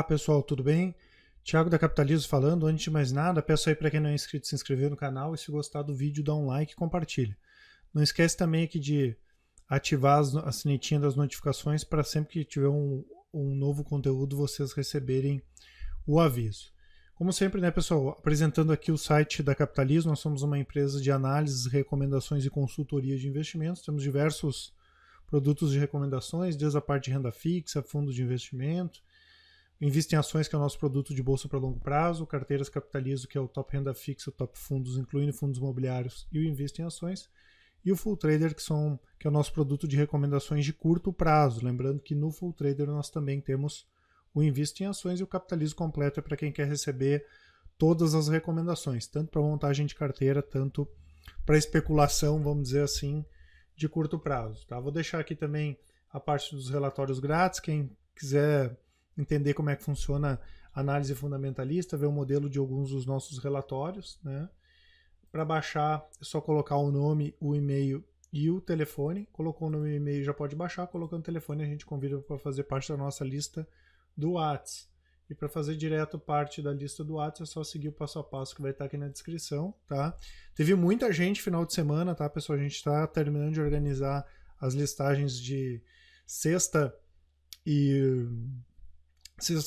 Olá pessoal, tudo bem? Thiago da Capitalismo falando. Antes de mais nada, peço aí para quem não é inscrito se inscrever no canal e se gostar do vídeo dá um like e compartilha. Não esquece também aqui de ativar a sinetinha das notificações para sempre que tiver um novo conteúdo vocês receberem o aviso. Como sempre, né, pessoal, apresentando aqui o site da Capitalismo, nós somos uma empresa de análises, recomendações e consultoria de investimentos. Temos diversos produtos de recomendações, desde a parte de renda fixa, fundos de investimento, Invista em Ações, que é o nosso produto de bolsa para longo prazo, Carteiras Capitalismo, que é o top renda fixa, o top fundos, incluindo fundos imobiliários, e o Invista em Ações, e o Full Trader, que é o nosso produto de recomendações de curto prazo. Lembrando que no Full Trader nós também temos o Invista em Ações, e o Capitalismo Completo é para quem quer receber todas as recomendações, tanto para montagem de carteira, tanto para especulação, vamos dizer assim, de curto prazo. Tá? Vou deixar aqui também a parte dos relatórios grátis. Quem quiser entender como é que funciona a análise fundamentalista, ver o modelo de alguns dos nossos relatórios, né? Para baixar é só colocar o nome, o e-mail e o telefone. Colocou o nome e o e-mail, já pode baixar. Colocando o telefone, a gente convida para fazer parte da nossa lista do WhatsApp. E para fazer direto parte da lista do WhatsApp é só seguir o passo a passo que vai estar aqui na descrição, tá? Teve muita gente final de semana, tá, pessoal? A gente está terminando de organizar as listagens de sexta,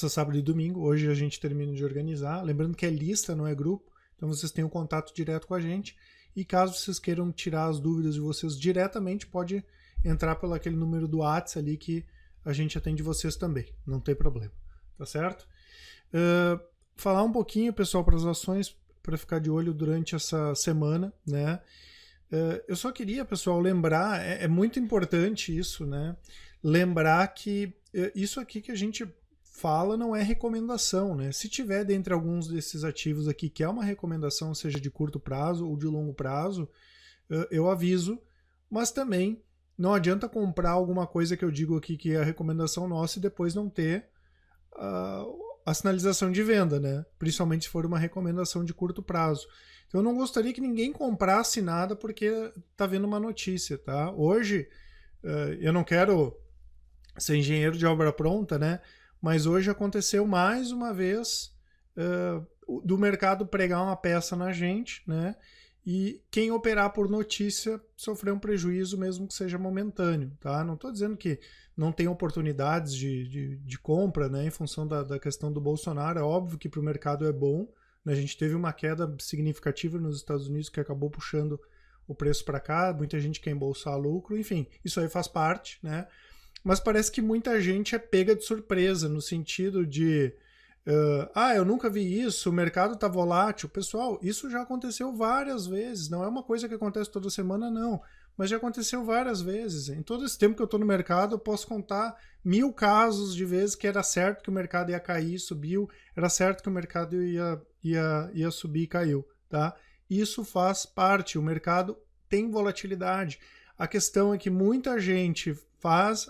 sábado e domingo. Hoje a gente termina de organizar. Lembrando que é lista, não é grupo. Então vocês têm um contato direto com a gente. E caso vocês queiram tirar as dúvidas de vocês diretamente, pode entrar pelo aquele número do WhatsApp ali que a gente atende vocês também. Não tem problema. Tá certo? Falar um pouquinho, pessoal, para as ações, para ficar de olho durante essa semana, né? Eu só queria, pessoal, lembrar, é muito importante isso, né? Lembrar que isso aqui que a gente fala não é recomendação, né? Se tiver dentre alguns desses ativos aqui que é uma recomendação, seja de curto prazo ou de longo prazo, eu aviso, mas também não adianta comprar alguma coisa que eu digo aqui que é a recomendação nossa e depois não ter a sinalização de venda, né? Principalmente se for uma recomendação de curto prazo. Então eu não gostaria que ninguém comprasse nada porque tá vendo uma notícia, tá? Hoje, eu não quero ser engenheiro de obra pronta, né? Mas hoje aconteceu mais uma vez do mercado pregar uma peça na gente, né? E quem operar por notícia sofrer um prejuízo, mesmo que seja momentâneo, tá? Não estou dizendo que não tem oportunidades de compra, né? Em função da questão do Bolsonaro. É óbvio que para o mercado é bom, né? A gente teve uma queda significativa nos Estados Unidos que acabou puxando o preço para cá, muita gente quer embolsar lucro, enfim, isso aí faz parte, né? Mas parece que muita gente é pega de surpresa, no sentido de eu nunca vi isso, o mercado está volátil. Pessoal, isso já aconteceu várias vezes, não é uma coisa que acontece toda semana, não, mas já aconteceu várias vezes. Em todo esse tempo que eu estou no mercado, eu posso contar 1000 casos de vezes que era certo que o mercado ia cair, subiu, era certo que o mercado ia subir e caiu, tá? Isso faz parte, o mercado tem volatilidade. A questão é que muita gente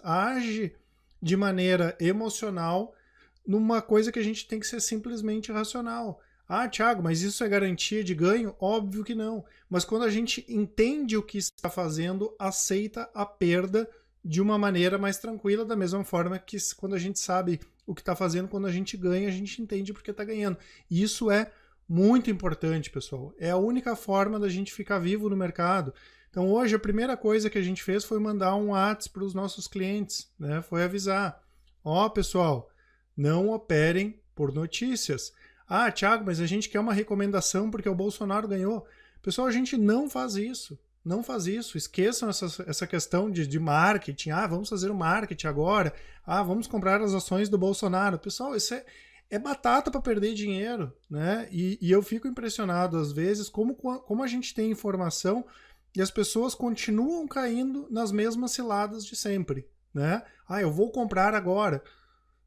age de maneira emocional numa coisa que a gente tem que ser simplesmente racional. Ah, Thiago, mas isso é garantia de ganho? Óbvio que não. Mas quando a gente entende o que está fazendo, aceita a perda de uma maneira mais tranquila, da mesma forma que quando a gente sabe o que está fazendo, quando a gente ganha, a gente entende porque está ganhando. E isso é muito importante, pessoal. É a única forma da gente ficar vivo no mercado. Então hoje a primeira coisa que a gente fez foi mandar um WhatsApp para os nossos clientes, né? Foi avisar, pessoal, não operem por notícias. Ah, Thiago, mas a gente quer uma recomendação porque o Bolsonaro ganhou. Pessoal, a gente não faz isso. Não faz isso. Esqueçam essa questão de marketing. Vamos fazer o marketing agora. Vamos comprar as ações do Bolsonaro. Pessoal, isso é batata para perder dinheiro, né? E eu fico impressionado às vezes como a gente tem informação e as pessoas continuam caindo nas mesmas ciladas de sempre, né? Eu vou comprar agora,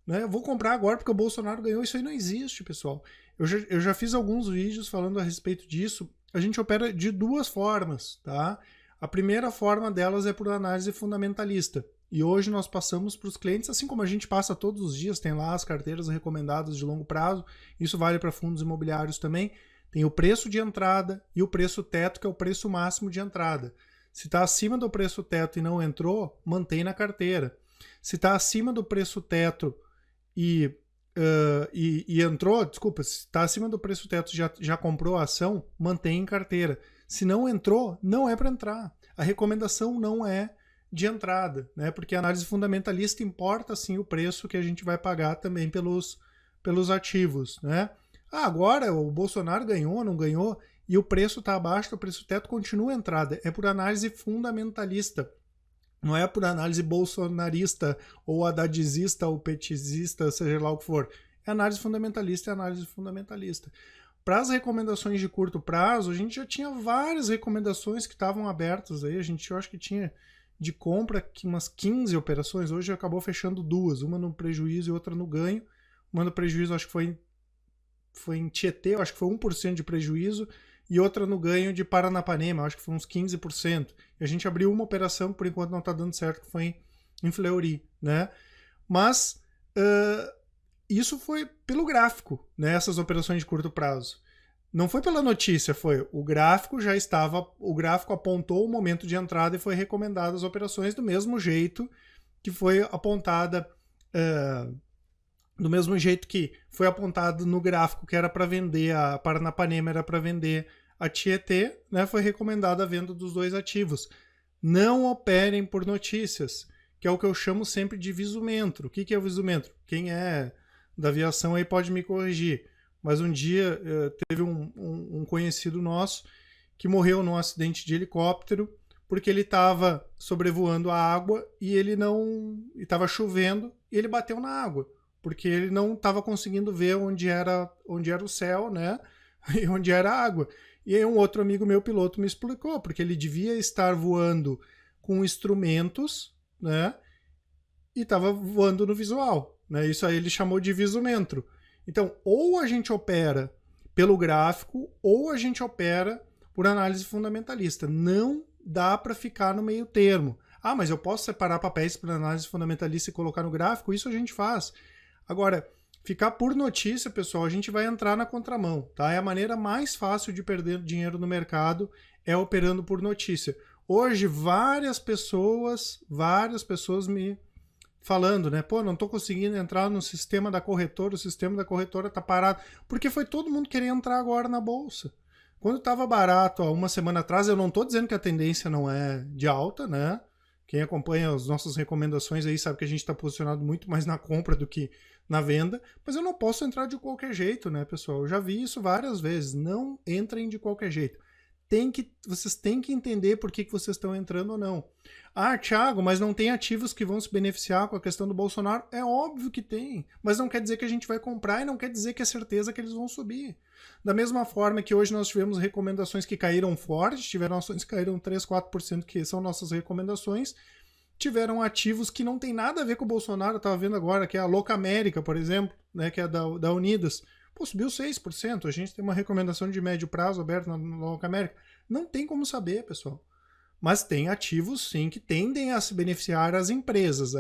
né? Eu vou comprar agora porque o Bolsonaro ganhou. Isso aí não existe, pessoal. Eu já fiz alguns vídeos falando a respeito disso. A gente opera de duas formas, tá? A primeira forma delas é por análise fundamentalista. E hoje nós passamos para os clientes, assim como a gente passa todos os dias, tem lá as carteiras recomendadas de longo prazo. Isso vale para fundos imobiliários também. Tem o preço de entrada e o preço teto, que é o preço máximo de entrada. Se está acima do preço teto e não entrou, mantém na carteira. Se está acima do preço teto e e entrou, desculpa, se está acima do preço teto, já comprou a ação, mantém em carteira. Se não entrou, não é para entrar. A recomendação não é de entrada, né? Porque a análise fundamentalista importa sim o preço que a gente vai pagar também pelos ativos, né? Agora o Bolsonaro ganhou, não ganhou, e o preço está abaixo do preço teto, continua a entrada. É por análise fundamentalista. Não é por análise bolsonarista, ou haddadizista, ou petizista, seja lá o que for. É análise fundamentalista, é análise fundamentalista. Para as recomendações de curto prazo, a gente já tinha várias recomendações que estavam abertas aí. Eu acho que tinha de compra umas 15 operações. Hoje acabou fechando duas, uma no prejuízo e outra no ganho. Uma no prejuízo acho que foi em Tietê, acho que foi 1% de prejuízo, e outra no ganho de Paranapanema, acho que foi uns 15%. E a gente abriu uma operação que por enquanto não está dando certo, que foi em Fleury, né? Mas isso foi pelo gráfico, né? Essas operações de curto prazo. Não foi pela notícia, foi o gráfico o gráfico apontou o momento de entrada e foi recomendado as operações do mesmo jeito que foi apontada, do mesmo jeito que foi apontado no gráfico que era para vender a Paranapanema, era para vender a Tietê, né? Foi recomendada a venda dos dois ativos. Não operem por notícias, que é o que eu chamo sempre de visumentro. O que é o visumentro? Quem é da aviação aí pode me corrigir. Mas um dia teve um conhecido nosso que morreu num acidente de helicóptero porque ele estava sobrevoando a água e ele não estava chovendo e ele bateu na água porque ele não estava conseguindo ver onde era o céu, né? E onde era a água. E aí um outro amigo meu, piloto, me explicou porque ele devia estar voando com instrumentos, né? E estava voando no visual, né? Isso aí ele chamou de visumentro. Então, ou a gente opera pelo gráfico, ou a gente opera por análise fundamentalista. Não dá para ficar no meio termo. Mas eu posso separar papéis para análise fundamentalista e colocar no gráfico? Isso a gente faz. Agora, ficar por notícia, pessoal, a gente vai entrar na contramão, tá? É a maneira mais fácil de perder dinheiro no mercado, é operando por notícia. Hoje, várias pessoas me falando, né? Pô, não tô conseguindo entrar no sistema da corretora, o sistema da corretora tá parado. Porque foi todo mundo querer entrar agora na bolsa. Quando estava barato, há uma semana atrás, eu não tô dizendo que a tendência não é de alta, né? Quem acompanha as nossas recomendações aí sabe que a gente está posicionado muito mais na compra do que na venda, mas eu não posso entrar de qualquer jeito, né, pessoal? Eu já vi isso várias vezes. Não entrem de qualquer jeito. Vocês têm que entender por que vocês estão entrando ou não. Thiago, mas não tem ativos que vão se beneficiar com a questão do Bolsonaro? É óbvio que tem, mas não quer dizer que a gente vai comprar e não quer dizer que é certeza que eles vão subir. Da mesma forma que hoje nós tivemos recomendações que caíram forte, tiveram ações que caíram 3, 4%, que são nossas recomendações, tiveram ativos que não tem nada a ver com o Bolsonaro. Eu estava vendo agora que é a Louca América, por exemplo, né, que é da Unidas. Pô, subiu 6%. A gente tem uma recomendação de médio prazo aberta na Louca América. Não tem como saber, pessoal. Mas tem ativos, sim, que tendem a se beneficiar as empresas.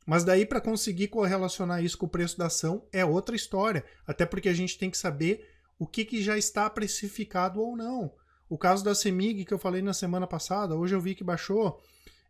Mas daí, para conseguir correlacionar isso com o preço da ação, é outra história. Até porque a gente tem que saber o que já está precificado ou não. O caso da CEMIG, que eu falei na semana passada, hoje eu vi que baixou.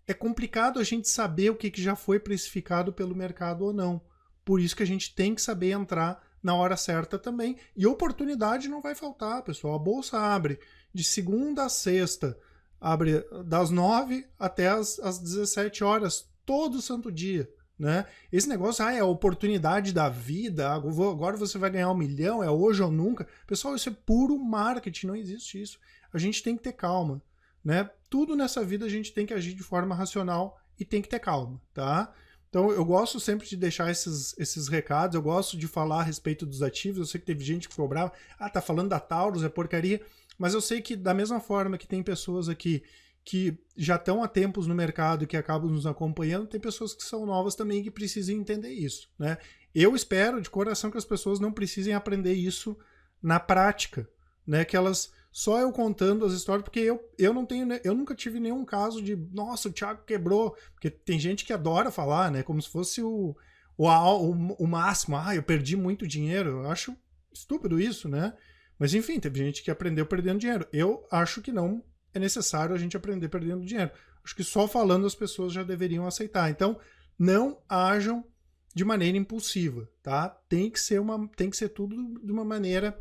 É complicado a gente saber o que já foi precificado pelo mercado ou não. Por isso que a gente tem que saber entrar na hora certa também. E oportunidade não vai faltar, pessoal. A bolsa abre de segunda a sexta, abre das 9 até as 17 horas, todo santo dia. Né? Esse negócio, é a oportunidade da vida, agora você vai ganhar 1 milhão, é hoje ou nunca. Pessoal, isso é puro marketing, não existe isso. A gente tem que ter calma. Né? Tudo nessa vida a gente tem que agir de forma racional e tem que ter calma, tá? Então eu gosto sempre de deixar esses recados, eu gosto de falar a respeito dos ativos. Eu sei que teve gente que ficou brava, tá falando da Taurus, é porcaria, mas eu sei que da mesma forma que tem pessoas aqui que já estão há tempos no mercado e que acabam nos acompanhando, tem pessoas que são novas também que precisam entender isso, né? Eu espero de coração que as pessoas não precisem aprender isso na prática, né? Que elas só eu contando as histórias, porque eu nunca tive nenhum caso de, nossa, o Thiago quebrou, porque tem gente que adora falar, né, como se fosse o máximo, eu perdi muito dinheiro. Eu acho estúpido isso, né, mas enfim, teve gente que aprendeu perdendo dinheiro. Eu acho que não é necessário a gente aprender perdendo dinheiro, acho que só falando as pessoas já deveriam aceitar. Então, não ajam de maneira impulsiva, tá? Tem que ser tudo de uma maneira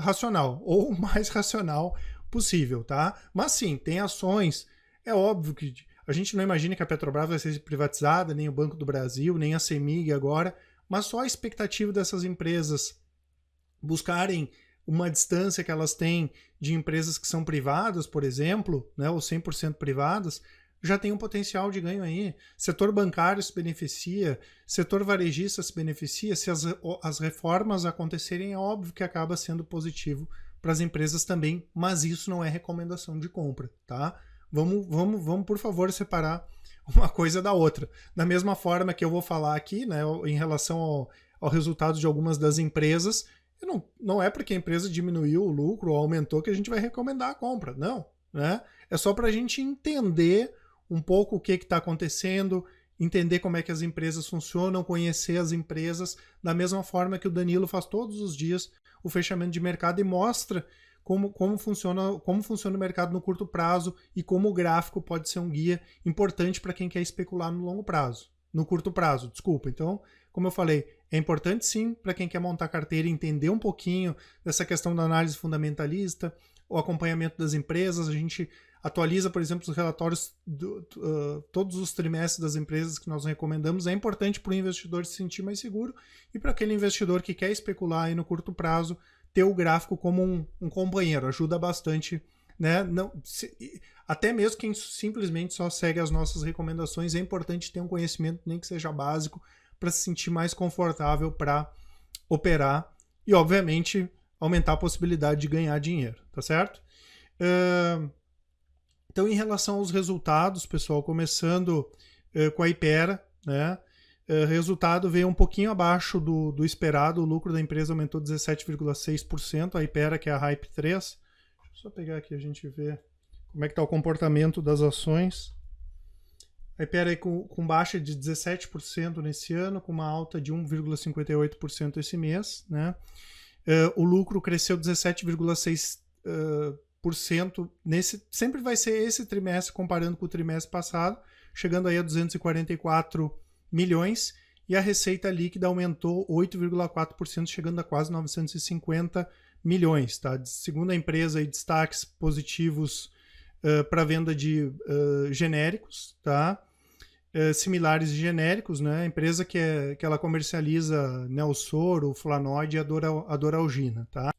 racional, ou o mais racional possível, tá? Mas sim, tem ações, é óbvio que a gente não imagina que a Petrobras vai ser privatizada, nem o Banco do Brasil, nem a CEMIG agora, mas só a expectativa dessas empresas buscarem uma distância que elas têm de empresas que são privadas, por exemplo, né, ou 100% privadas, já tem um potencial de ganho aí. Setor bancário se beneficia, setor varejista se beneficia. Se as reformas acontecerem, é óbvio que acaba sendo positivo para as empresas também, mas isso não é recomendação de compra, tá? Vamos, por favor, separar uma coisa da outra. Da mesma forma que eu vou falar aqui, né, em relação ao resultado de algumas das empresas, não é porque a empresa diminuiu o lucro ou aumentou que a gente vai recomendar a compra, não, né? É só para a gente entender um pouco o que está acontecendo, entender como é que as empresas funcionam, conhecer as empresas, da mesma forma que o Danilo faz todos os dias o fechamento de mercado e mostra como funciona o mercado no curto prazo e como o gráfico pode ser um guia importante para quem quer especular no longo prazo. No curto prazo, desculpa. Então, como eu falei, é importante sim para quem quer montar carteira entender um pouquinho dessa questão da análise fundamentalista, o acompanhamento das empresas. A gente atualiza, por exemplo, os relatórios todos os trimestres das empresas que nós recomendamos. É importante para o investidor se sentir mais seguro e para aquele investidor que quer especular aí no curto prazo, ter o gráfico como um companheiro. Ajuda bastante, né? Até mesmo quem simplesmente só segue as nossas recomendações, é importante ter um conhecimento, nem que seja básico, para se sentir mais confortável para operar e, obviamente, aumentar a possibilidade de ganhar dinheiro, tá certo? Então, em relação aos resultados, pessoal, começando com a Hypera, né? Resultado veio um pouquinho abaixo do esperado, o lucro da empresa aumentou 17,6%, a Hypera, que é a Hype 3. Deixa eu só pegar aqui a gente ver como é que está o comportamento das ações. A Hypera aí com baixa de 17% nesse ano, com uma alta de 1,58% esse mês, né? O lucro cresceu 17,6%, sempre vai ser esse trimestre comparando com o trimestre passado, chegando aí a 244 milhões, e a receita líquida aumentou 8,4%, chegando a quase 950 milhões. Tá? Segundo a empresa, aí, destaques positivos para a venda de genéricos, tá? Similares e genéricos, né? A empresa que ela comercializa Nelsoro, Flanoid e a Doralgina. Tá?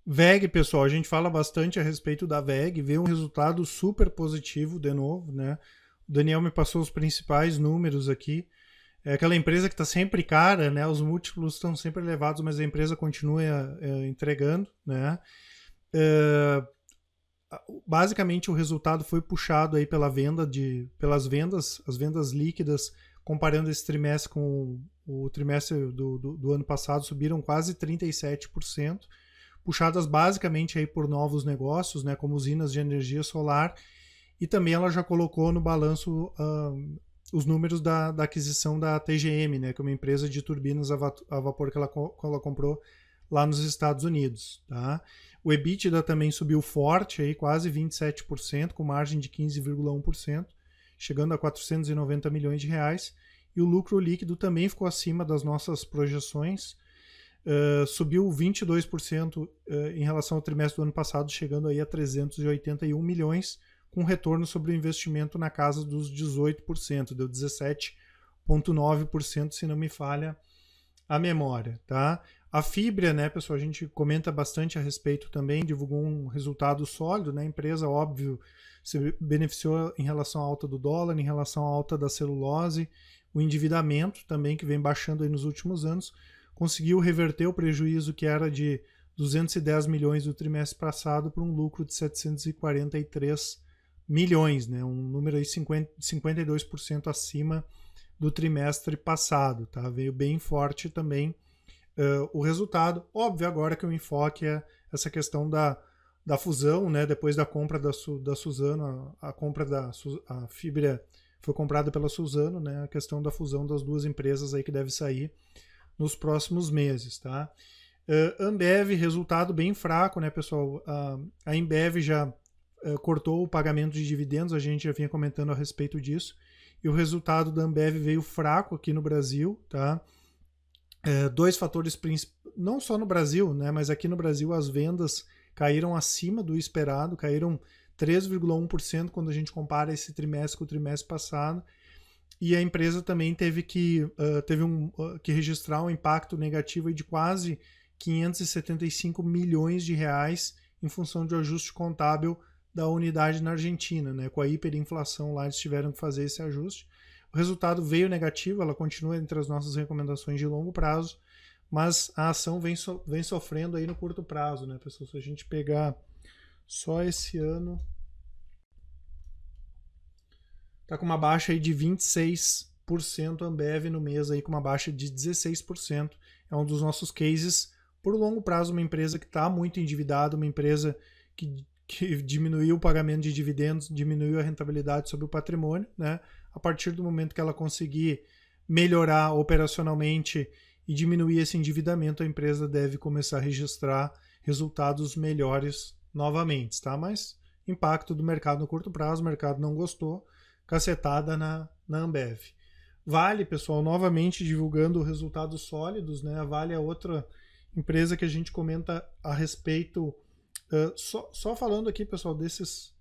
VEG, pessoal, a gente fala bastante a respeito da VEG, vê um resultado super positivo de novo, né? O Daniel me passou os principais números aqui. É aquela empresa que está sempre cara, né? Os múltiplos estão sempre elevados, mas a empresa continua entregando, né? Basicamente o resultado foi puxado aí pelas vendas, as vendas líquidas, comparando esse trimestre com o trimestre do ano passado, subiram quase 37%, puxadas basicamente aí por novos negócios, né? Como usinas de energia solar. E também ela já colocou no balanço os números da aquisição da TGM, né, que é uma empresa de turbinas a vapor que ela comprou lá nos Estados Unidos. Tá? O EBITDA também subiu forte, aí, quase 27%, com margem de 15,1%, chegando a 490 milhões de reais. E o lucro líquido também ficou acima das nossas projeções, subiu 22% em relação ao trimestre do ano passado, chegando aí a 381 milhões, com retorno sobre o investimento na casa dos 18%, deu 17,9%, se não me falha a memória. Tá? A Fibria, né, pessoal, a gente comenta bastante a respeito também, divulgou um resultado sólido, né? A empresa, óbvio, se beneficiou em relação à alta do dólar, em relação à alta da celulose, o endividamento também, que vem baixando aí nos últimos anos, conseguiu reverter o prejuízo que era de 210 milhões do trimestre passado para um lucro de 743 milhões, né? Um número aí 52% acima do trimestre passado, tá? Veio bem forte também o resultado. Óbvio agora que o enfoque é essa questão da fusão, né? Depois da compra da Suzano, a Fibria foi comprada pela Suzano, né? A questão da fusão das duas empresas aí que deve sair nos próximos meses, tá? Ambev, resultado bem fraco, né, pessoal? A Ambev já cortou o pagamento de dividendos, a gente já vinha comentando a respeito disso, e o resultado da Ambev veio fraco aqui no Brasil, tá? Dois fatores principais, não só no Brasil, né, mas aqui no Brasil as vendas caíram acima do esperado, caíram 3,1% quando a gente compara esse trimestre com o trimestre passado, e a empresa também teve que registrar um impacto negativo de quase 575 milhões de reais em função de ajuste contábil da unidade na Argentina, né? Com a hiperinflação lá eles tiveram que fazer esse ajuste. O resultado veio negativo, ela continua entre as nossas recomendações de longo prazo, mas a ação vem sofrendo aí no curto prazo, né, pessoal? Se a gente pegar só esse ano, tá com uma baixa aí de 26%, Ambev no mês aí com uma baixa de 16%. É um dos nossos cases por longo prazo, uma empresa que está muito endividada, uma empresa que diminuiu o pagamento de dividendos, diminuiu a rentabilidade sobre o patrimônio, né? A partir do momento que ela conseguir melhorar operacionalmente e diminuir esse endividamento, a empresa deve começar a registrar resultados melhores novamente, tá? Mas impacto do mercado no curto prazo, o mercado não gostou, cacetada na Ambev. Vale, pessoal, novamente divulgando resultados sólidos, né? A Vale é outra empresa que a gente comenta a respeito. Só falando aqui, pessoal, desses.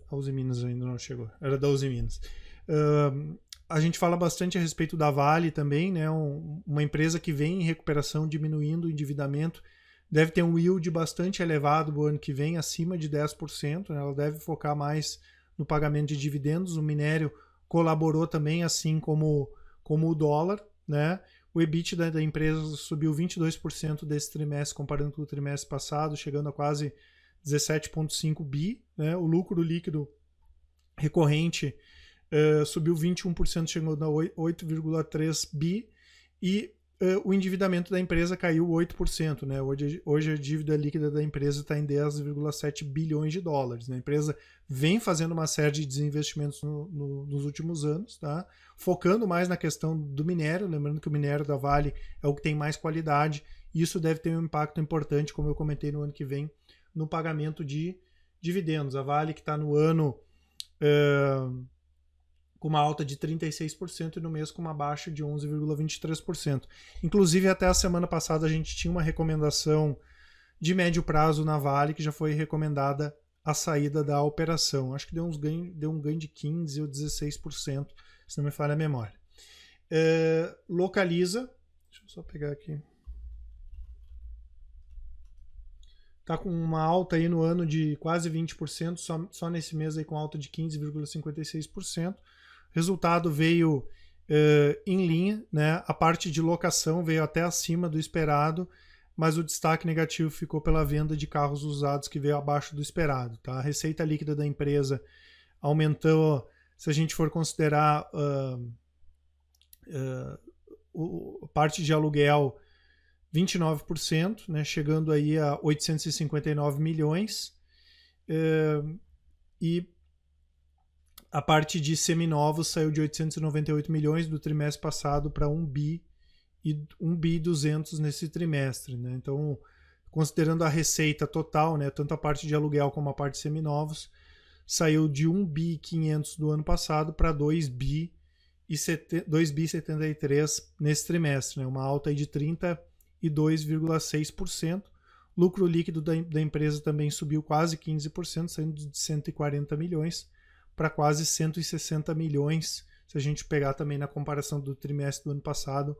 A Uzi Minas ainda não chegou, era da Uzi Minas. A gente fala bastante a respeito da Vale também, né? Uma empresa que vem em recuperação, diminuindo o endividamento, deve ter um yield bastante elevado no ano que vem, acima de 10%, né? Ela deve focar mais no pagamento de dividendos. O minério colaborou também, assim como o dólar, né? O EBITDA da empresa subiu 22% desse trimestre comparando com o trimestre passado, chegando a quase 17,5 bi, né? O lucro líquido recorrente subiu 21%, chegou a 8,3 bi, e o endividamento da empresa caiu 8%, né? Hoje a dívida líquida da empresa está em 10,7 bilhões de dólares. Né? A empresa vem fazendo uma série de desinvestimentos nos últimos anos, tá? Focando mais na questão do minério, lembrando que o minério da Vale é o que tem mais qualidade, e isso deve ter um impacto importante, como eu comentei, no ano que vem, no pagamento de dividendos. A Vale que está no ano com uma alta de 36% e no mês com uma baixa de 11,23%. Inclusive, até a semana passada a gente tinha uma recomendação de médio prazo na Vale, que já foi recomendada a saída da operação. Acho que deu um ganho de 15% ou 16%, se não me falha a memória. Localiza, deixa eu só pegar aqui. Está com uma alta aí no ano de quase 20%, só nesse mês aí com alta de 15,56%. Resultado veio em linha, né? A parte de locação veio até acima do esperado, mas o destaque negativo ficou pela venda de carros usados, que veio abaixo do esperado. Tá? A receita líquida da empresa aumentou, se a gente for considerar a parte de aluguel, 29%, né? Chegando aí a 859 milhões. E a parte de seminovos saiu de 898 milhões do trimestre passado para 1 bi e 1 bi 200 nesse trimestre, né? Então, considerando a receita total, né, tanto a parte de aluguel como a parte de seminovos, saiu de 1 bi 500 do ano passado para 2 bi 73 nesse trimestre, né? Uma alta aí de 32,6%. Lucro líquido da empresa também subiu quase 15%, saindo de 140 milhões para quase 160 milhões, se a gente pegar também na comparação do trimestre do ano passado,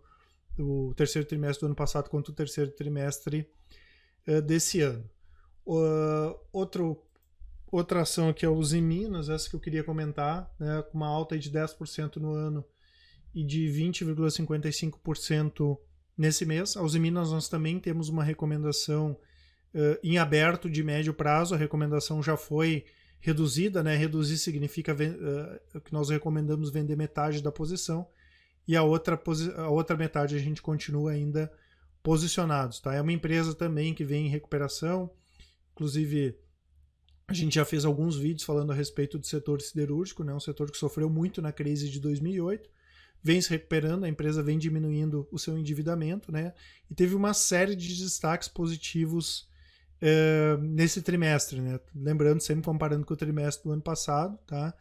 o terceiro trimestre do ano passado contra o terceiro trimestre desse ano. Outra ação aqui é o Uzi Minas, essa que eu queria comentar, né, com uma alta de 10% no ano e de 20,55% nesse mês. A Uzi Minas nós também temos uma recomendação em aberto de médio prazo, a recomendação já foi reduzida, né? Reduzir significa que nós recomendamos vender metade da posição, e a outra metade a gente continua ainda posicionados. Tá? É uma empresa também que vem em recuperação, inclusive a gente já fez alguns vídeos falando a respeito do setor siderúrgico, né? Um setor que sofreu muito na crise de 2008, vem se recuperando, a empresa vem diminuindo o seu endividamento, né? E teve uma série de destaques positivos nesse trimestre, né? Lembrando, sempre comparando com o trimestre do ano passado, tá?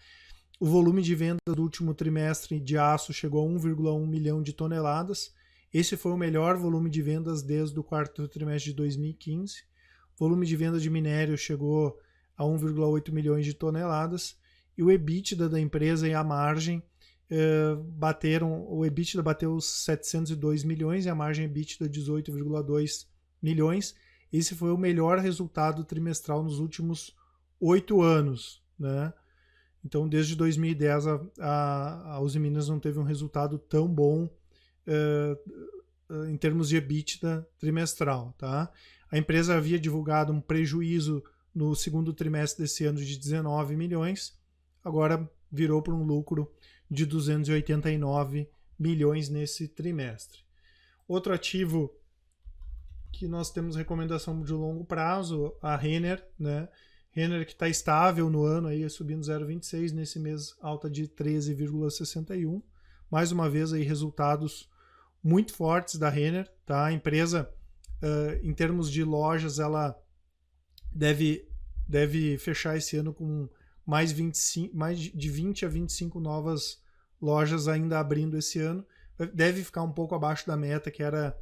O volume de venda do último trimestre de aço chegou a 1,1 milhão de toneladas. Esse foi o melhor volume de vendas desde o quarto trimestre de 2015. O volume de venda de minério chegou a 1,8 milhões de toneladas. E o EBITDA da empresa e a margem o EBITDA bateu os 702 milhões e a margem EBITDA 18,2 milhões. Esse foi o melhor resultado trimestral nos últimos 8 anos, né? Então, desde 2010, a Usiminas não teve um resultado tão bom em termos de EBITDA trimestral, tá? A empresa havia divulgado um prejuízo no segundo trimestre desse ano de 19 milhões, agora virou para um lucro de 289 milhões nesse trimestre. Outro ativo que nós temos recomendação de longo prazo, a Renner, né? Renner que está estável no ano, aí, subindo 0,26, nesse mês alta de 13,61. Mais uma vez, aí, resultados muito fortes da Renner. Tá? A empresa, em termos de lojas, ela deve fechar esse ano com mais de 20 a 25 novas lojas ainda abrindo esse ano. Deve ficar um pouco abaixo da meta, que era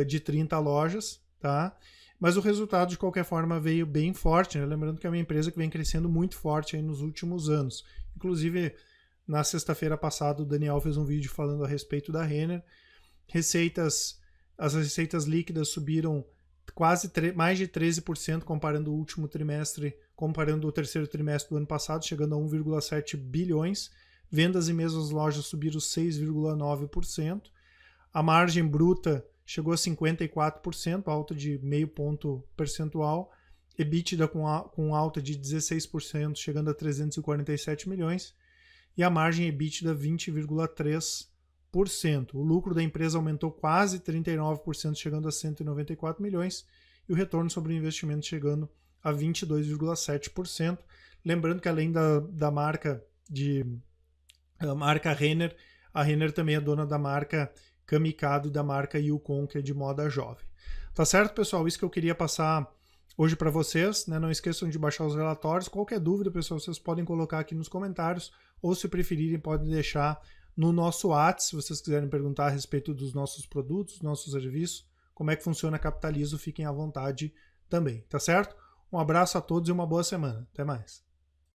de 30 lojas, tá? Mas o resultado, de qualquer forma, veio bem forte, né? Lembrando que é uma empresa que vem crescendo muito forte aí nos últimos anos. Inclusive, na sexta-feira passada, o Daniel fez um vídeo falando a respeito da Renner. As receitas líquidas subiram quase mais de 13% comparando o último trimestre, comparando o terceiro trimestre do ano passado, chegando a 1,7 bilhões. Vendas em mesmas lojas subiram 6,9%. A margem bruta chegou a 54%, alta de meio ponto percentual. EBITDA com alta de 16%, chegando a 347 milhões. E a margem EBITDA 20,3%. O lucro da empresa aumentou quase 39%, chegando a 194 milhões. E o retorno sobre o investimento chegando a 22,7%. Lembrando que além da marca Renner, a Renner também é dona da marca Kamikado e da marca Yukon, que é de moda jovem. Tá certo, pessoal? Isso que eu queria passar hoje para vocês, né? Não esqueçam de baixar os relatórios. Qualquer dúvida, pessoal, vocês podem colocar aqui nos comentários, ou se preferirem, podem deixar no nosso WhatsApp, se vocês quiserem perguntar a respeito dos nossos produtos, dos nossos serviços, como é que funciona a Capitalizo, fiquem à vontade também, tá certo? Um abraço a todos e uma boa semana. Até mais.